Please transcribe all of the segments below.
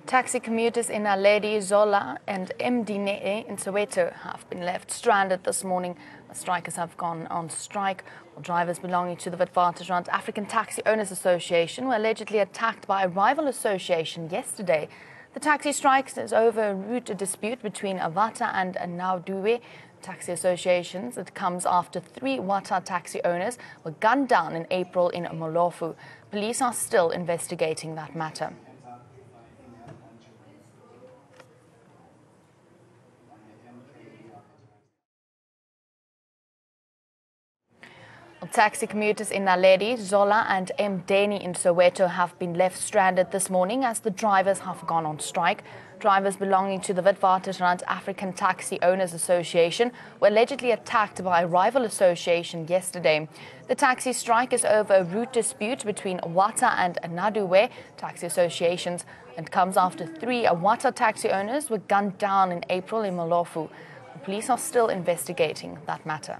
Taxi commuters in Naledi, Zola and Mdine in Soweto have been left stranded this morning. The strikers have gone on strike. Well, drivers belonging to the Witwatersrand African Taxi Owners Association were allegedly attacked by a rival association yesterday. The taxi strikes is over a route dispute between Awata and Naudue taxi associations. It comes after 3 Wata taxi owners were gunned down in April in Molofu. Police are still investigating that matter. Taxi commuters in Naledi, Zola and Mdeni in Soweto have been left stranded this morning as the drivers have gone on strike. Drivers belonging to the Witwatersrand African Taxi Owners Association were allegedly attacked by a rival association yesterday. The taxi strike is over a route dispute between Wata and Naudue taxi associations and comes after 3 Wata taxi owners were gunned down in April in Molofu. The police are still investigating that matter.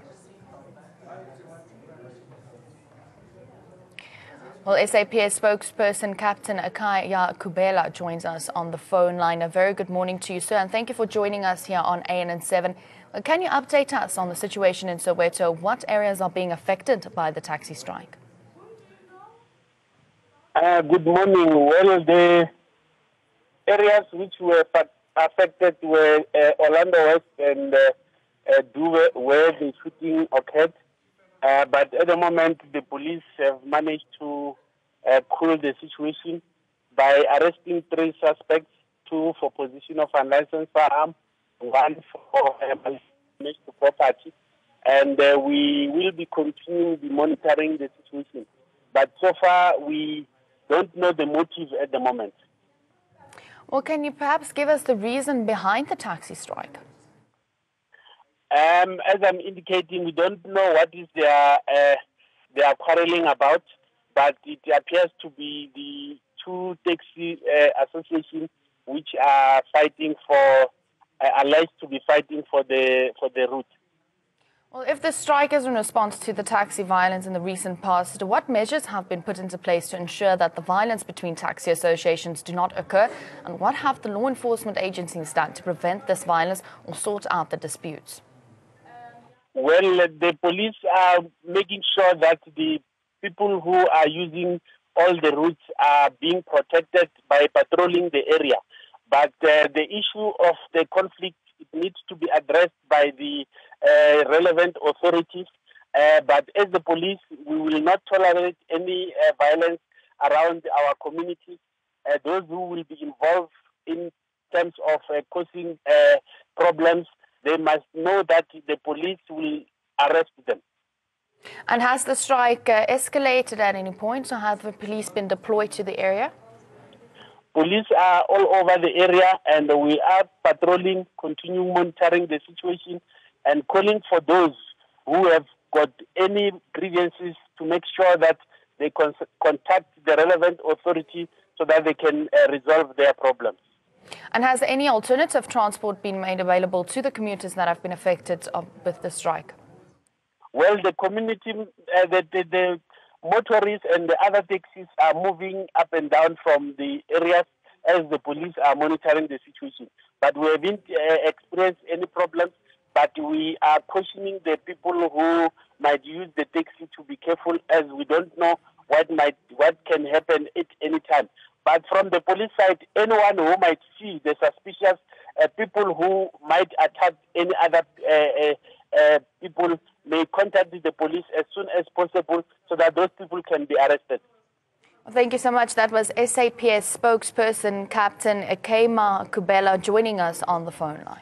Well, SAPS spokesperson Captain Akaya Kubela joins us on the phone line. A very good morning to you, sir, and thank you for joining us here on ANN7. Well, can you update us on the situation in Soweto? What areas are being affected by the taxi strike? Good morning. Well, the areas which were affected were Orlando West and Duve, where the shooting occurred. But at the moment, the police have managed to cool the situation by arresting 3 suspects, 2 for possession of unlicensed firearm, 1 for damage to property. And we will be continuing monitoring the situation. But so far, we don't know the motive at the moment. Well, can you perhaps give us the reason behind the taxi strike? As I'm indicating, we don't know what is they are quarreling about, but it appears to be the 2 taxi associations which are fighting for, alleged to be fighting for the route. Well, if the strike is in response to the taxi violence in the recent past, what measures have been put into place to ensure that the violence between taxi associations do not occur? And what have the law enforcement agencies done to prevent this violence or sort out the disputes? Well, the police are making sure that the people who are using all the routes are being protected by patrolling the area. But the issue of the conflict, it needs to be addressed by the relevant authorities. But as the police, we will not tolerate any violence around our communities. Those who will be involved in terms of causing problems, they must know that the police will arrest them. And has the strike escalated at any point, or have the police been deployed to the area? Police are all over the area, and we are patrolling, continuing monitoring the situation, and calling for those who have got any grievances to make sure that they contact the relevant authority so that they can resolve their problems. And has any alternative transport been made available to the commuters that have been affected with the strike? Well, the community, the motorists and the other taxis are moving up and down from the areas as the police are monitoring the situation. But we haven't experienced any problems, but we are cautioning the people who might use the taxi to be careful, as we don't know what can happen at any time. But from the police side, anyone who might see the suspicious people who might attack any other people may contact the police as soon as possible so that those people can be arrested. Well, thank you so much. That was SAPS spokesperson Captain Akaya Kubela joining us on the phone line.